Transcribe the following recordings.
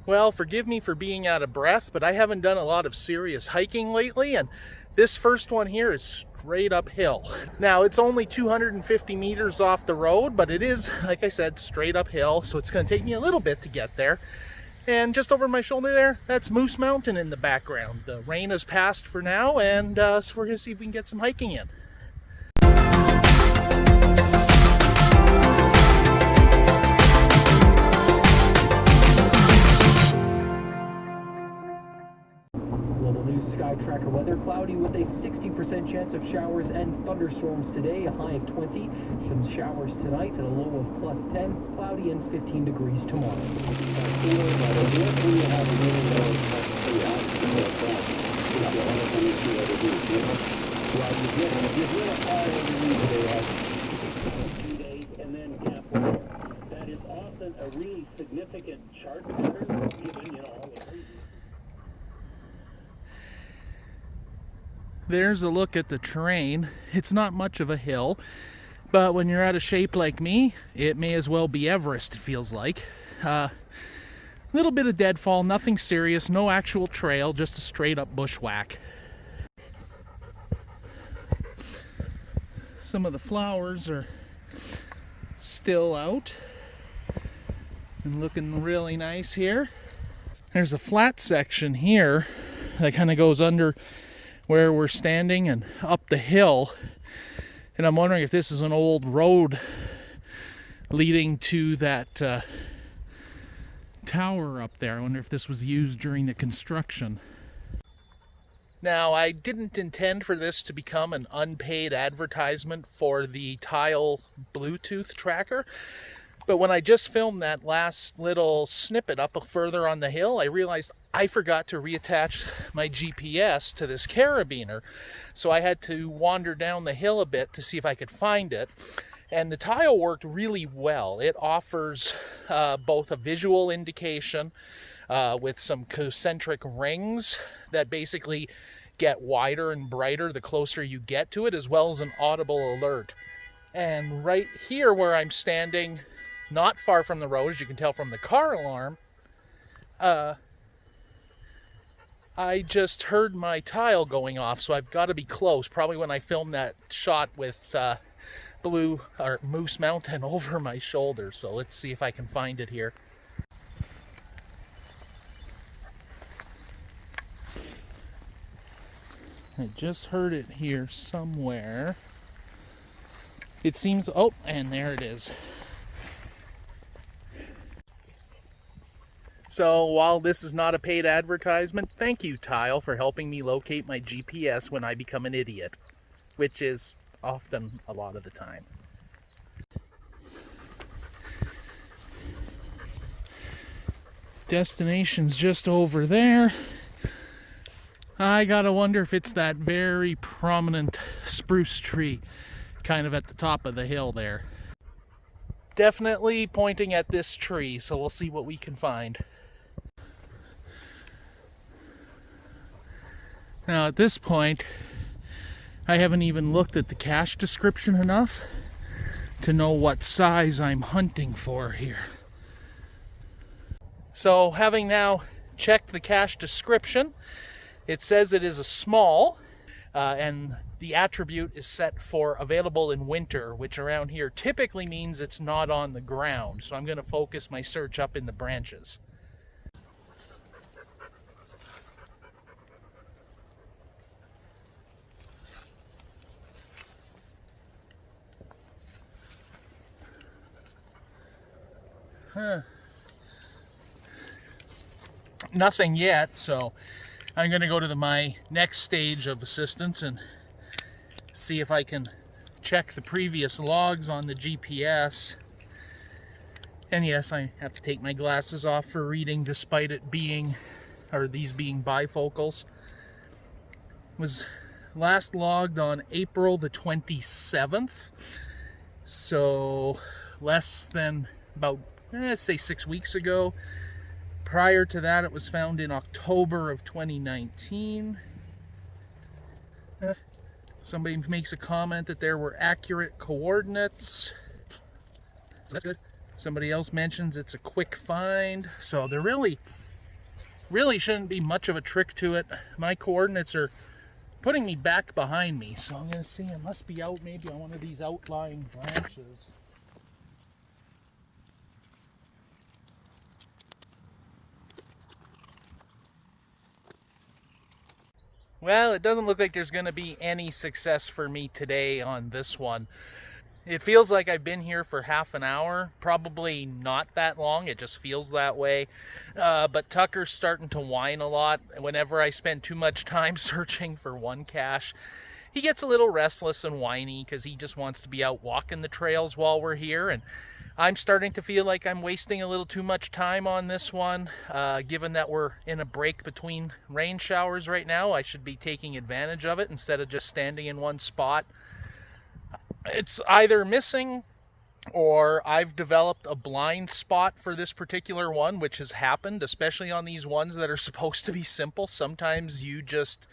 Well, forgive me for being out of breath, but I haven't done a lot of serious hiking lately, and this first one here is straight uphill. Now, it's only 250 meters off the road, but it is, like I said, straight uphill, so it's going to take me a little bit to get there. And just over my shoulder there, that's Moose Mountain in the background. The rain has passed for now, and so we're going to see if we can get some hiking in. Sky tracker weather, cloudy with a 60% chance of showers and thunderstorms today, a high of 20. Some showers tonight at a low of plus 10, cloudy and 15 degrees tomorrow. That is often a really significant chart pattern given, all the reasons. There's a look at the terrain. It's not much of a hill, but when you're out of shape like me, it may as well be Everest, it feels like. A little bit of deadfall, nothing serious, no actual trail, just a straight up bushwhack. Some of the flowers are still out and looking really nice here. There's a flat section here that kind of goes under where we're standing and up the hill, and I'm wondering if this is an old road leading to that tower up there. I wonder if this was used during the construction. Now, I didn't intend for this to become an unpaid advertisement for the Tile Bluetooth tracker, but when I just filmed that last little snippet up further on the hill, I realized I forgot to reattach my GPS to this carabiner. So I had to wander down the hill a bit to see if I could find it. And the Tile worked really well. It offers both a visual indication with some concentric rings that basically get wider and brighter the closer you get to it, as well as an audible alert. And right here where I'm standing, not far from the road, as you can tell from the car alarm, I just heard my tile going off, so I've got to be close. Probably when I filmed that shot with Moose Mountain over my shoulder. So let's see if I can find it here. I just heard it here somewhere. It seems, oh, and there it is. So while this is not a paid advertisement, thank you, Tile, for helping me locate my GPS when I become an idiot, which is often a lot of the time. Destination's just over there. I gotta wonder if it's that very prominent spruce tree kind of at the top of the hill there. Definitely pointing at this tree, so we'll see what we can find. Now at this point, I haven't even looked at the cache description enough to know what size I'm hunting for here. So having now checked the cache description, it says it is a small, and the attribute is set for available in winter, which around here typically means it's not on the ground. So I'm going to focus my search up in the branches. Nothing yet, so I'm going to go to my next stage of assistance and see if I can check the previous logs on the GPS. And yes, I have to take my glasses off for reading despite it being, or these being bifocals. It was last logged on April the 27th, so less than about, say 6 weeks ago. Prior to that, it was found in October of 2019. Somebody makes a comment that there were accurate coordinates. So that's good. Somebody else mentions it's a quick find. So there really Really shouldn't be much of a trick to it. My coordinates are putting me back behind me, so I'm going to see. I must be out maybe on one of these outlying branches. Well, it doesn't look like there's going to be any success for me today on this one. It feels like I've been here for half an hour, probably not that long, it just feels that way. But Tucker's starting to whine a lot. Whenever I spend too much time searching for one cache, he gets a little restless and whiny because he just wants to be out walking the trails while we're here. And I'm starting to feel like I'm wasting a little too much time on this one. Given that we're in a break between rain showers right now, I should be taking advantage of it instead of just standing in one spot. It's either missing or I've developed a blind spot for this particular one, which has happened, especially on these ones that are supposed to be simple. Sometimes you just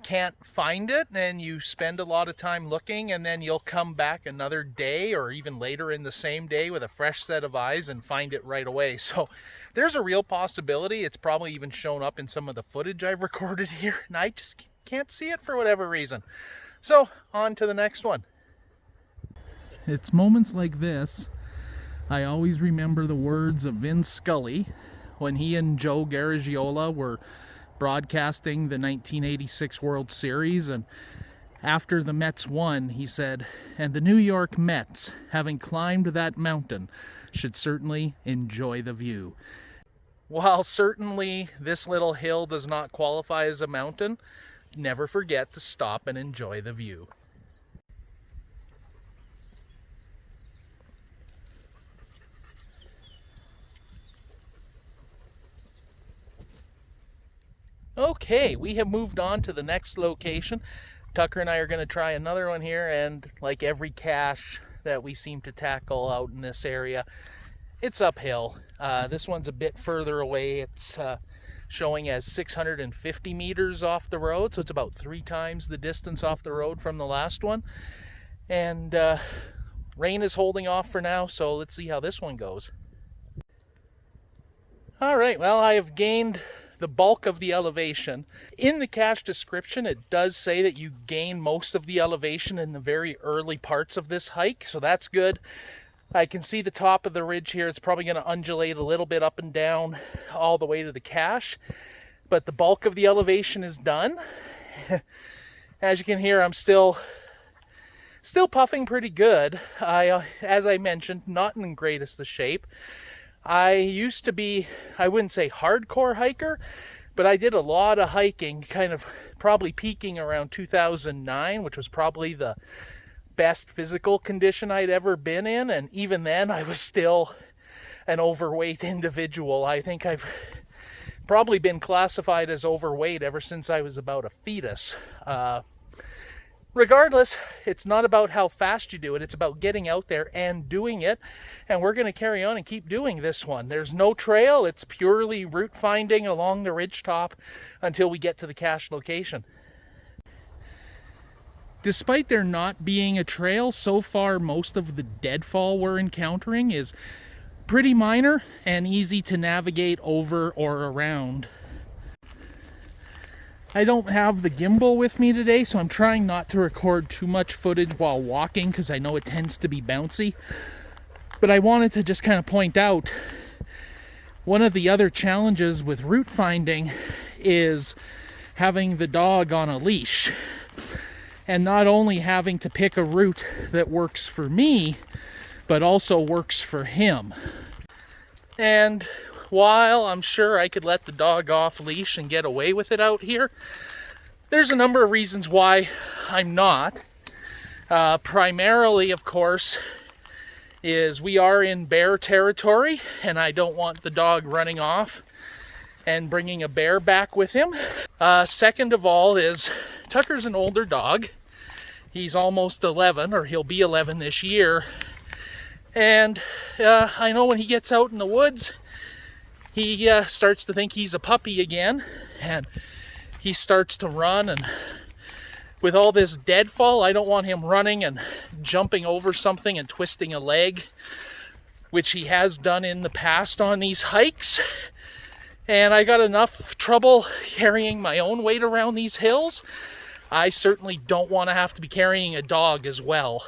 can't find it and you spend a lot of time looking, and then you'll come back another day or even later in the same day with a fresh set of eyes and find it right away. So there's a real possibility. It's probably even shown up in some of the footage I've recorded here, and I just can't see it for whatever reason. So on to the next one. It's moments like this I always remember the words of Vin Scully when he and Joe Garagiola were broadcasting the 1986 World Series, and after the Mets won, he said, "And the New York Mets, having climbed that mountain, should certainly enjoy the view." While certainly this little hill does not qualify as a mountain, never forget to stop and enjoy the view. Okay, we have moved on to the next location. Tucker and I are going to try another one here, and like every cache that we seem to tackle out in this area, it's uphill. This one's a bit further away. It's showing as 650 meters off the road, so it's about 3 times the distance off the road from the last one. And rain is holding off for now, so let's see how this one goes. All right, well, I have gained the bulk of the elevation. In the cache description, it does say that you gain most of the elevation in the very early parts of this hike, so that's good. I can see the top of the ridge here. It's probably going to undulate a little bit up and down all the way to the cache, but the bulk of the elevation is done. As you can hear, I'm still puffing pretty good. As I mentioned, not in the greatest of shape. I used to be, I wouldn't say hardcore hiker, but I did a lot of hiking, kind of probably peaking around 2009, which was probably the best physical condition I'd ever been in. And even then, I was still an overweight individual. I think I've probably been classified as overweight ever since I was about a fetus. Regardless, it's not about how fast you do it. It's about getting out there and doing it. And we're going to carry on and keep doing this one. There's no trail. It's purely route finding along the ridgetop until we get to the cache location. Despite there not being a trail, so far most of the deadfall we're encountering is pretty minor and easy to navigate over or around. I don't have the gimbal with me today, so I'm trying not to record too much footage while walking because I know it tends to be bouncy. But I wanted to just kind of point out one of the other challenges with route finding is having the dog on a leash. And not only having to pick a route that works for me, but also works for him. And while I'm sure I could let the dog off leash and get away with it out here, there's a number of reasons why I'm not. Primarily, of course, is we are in bear territory, and I don't want the dog running off and bringing a bear back with him. Second of all is Tucker's an older dog. He's almost 11, or he'll be 11 this year. And I know when he gets out in the woods, he starts to think he's a puppy again, and he starts to run. And with all this deadfall, I don't want him running and jumping over something and twisting a leg, which he has done in the past on these hikes. And I got enough trouble carrying my own weight around these hills. I certainly don't want to have to be carrying a dog as well.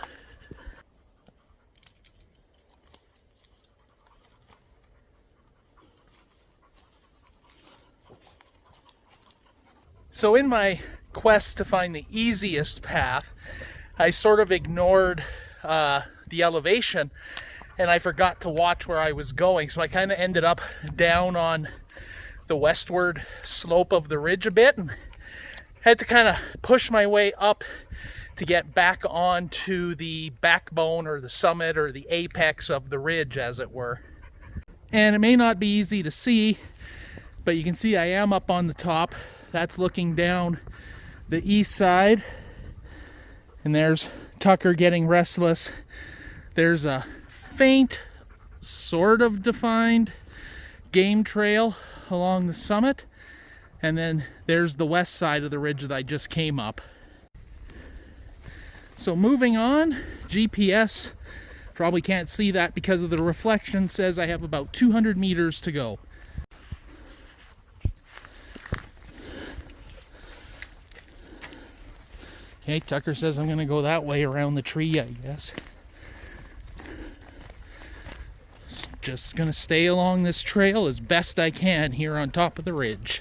So in my quest to find the easiest path, I sort of ignored the elevation, and I forgot to watch where I was going. So I kind of ended up down on the westward slope of the ridge a bit, and had to kind of push my way up to get back onto the backbone or the summit or the apex of the ridge, as it were. And it may not be easy to see, but you can see I am up on the top. That's looking down the east side, and there's Tucker getting restless. There's a faint, sort of defined game trail along the summit, and then there's the west side of the ridge that I just came up. So moving on, GPS, probably can't see that because of the reflection, says I have about 200 meters to go. Okay, Tucker says I'm gonna go that way around the tree, I guess. Just gonna stay along this trail as best I can here on top of the ridge.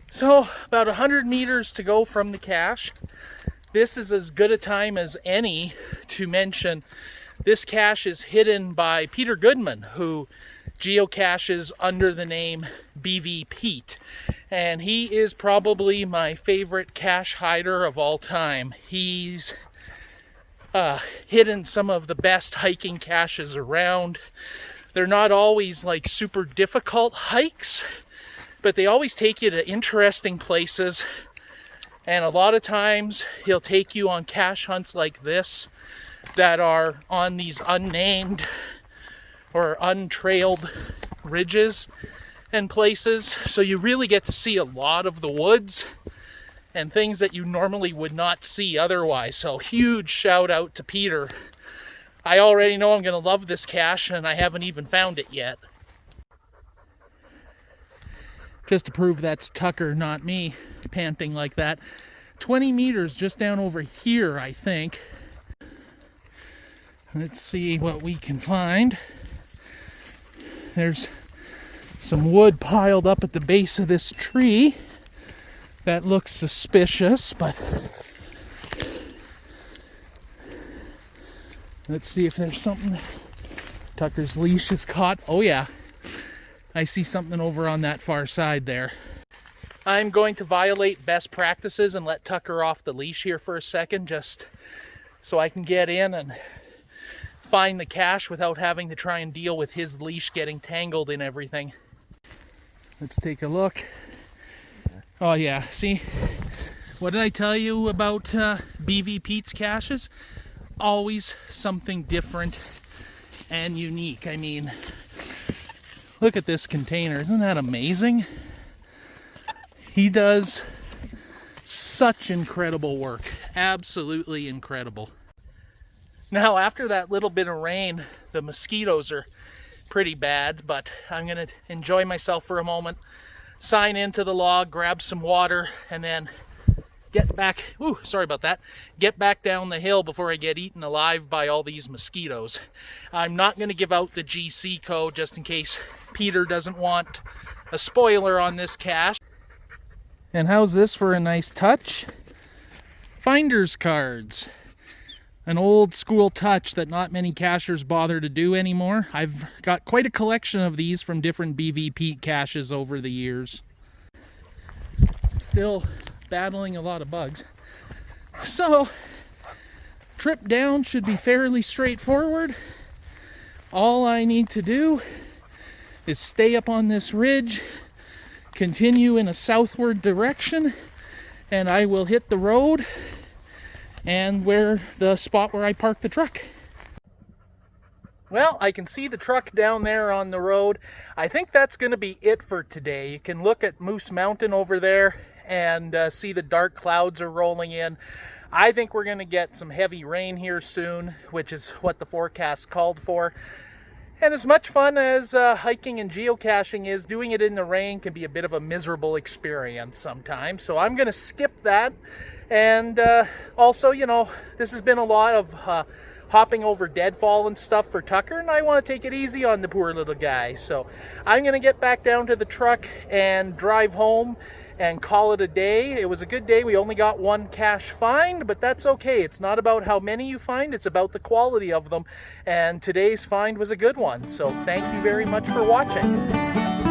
So, about 100 meters to go from the cache. This is as good a time as any to mention this cache is hidden by Peter Goodman, who geocaches under the name BV Pete. And he is probably my favorite cache hider of all time. He's hidden some of the best hiking caches around. They're not always like super difficult hikes, but they always take you to interesting places. And a lot of times he'll take you on cache hunts like this that are on these unnamed or untrailed ridges and places. So you really get to see a lot of the woods and things that you normally would not see otherwise. So huge shout out to Peter. I already know I'm going to love this cache, and I haven't even found it yet. Just to prove that's Tucker, not me, panting like that. 20 meters just down over here, I think. Let's see what we can find. There's some wood piled up at the base of this tree. That looks suspicious, but let's see if there's something. Tucker's leash is caught. Oh yeah, I see something over on that far side there. I'm going to violate best practices and let Tucker off the leash here for a second, just so I can get in and find the cache without having to try and deal with his leash getting tangled in everything. Let's take a look. Oh yeah, see? What did I tell you about BV Pete's caches? Always something different and unique. I mean, look at this container. Isn't that amazing? He does such incredible work. Absolutely incredible. Now, after that little bit of rain, the mosquitoes are pretty bad, but I'm going to enjoy myself for a moment, sign into the log, grab some water, and then get back, get back down the hill before I get eaten alive by all these mosquitoes. I'm not going to give out the GC code just in case Peter doesn't want a spoiler on this cache. And how's this for a nice touch? Finder's cards. An old school touch that not many cachers bother to do anymore. I've got quite a collection of these from different BV Pete caches over the years. Still battling a lot of bugs. So, trip down should be fairly straightforward. All I need to do is stay up on this ridge, continue in a southward direction, and I will hit the road and the spot where I parked the truck. Well, I can see the truck down there on the road. I think that's going to be it for today. You can look at Moose Mountain over there and see the dark clouds are rolling in. I think we're going to get some heavy rain here soon, which is what the forecast called for. And as much fun as hiking and geocaching is, doing it in the rain can be a bit of a miserable experience sometimes. So I'm going to skip that. And also, you know, this has been a lot of hopping over deadfall and stuff for Tucker, and I want to take it easy on the poor little guy. So I'm going to get back down to the truck and drive home and call it a day. It was a good day. We only got one cache find, but that's okay. It's not about how many you find, it's about the quality of them. And today's find was a good one. So thank you very much for watching.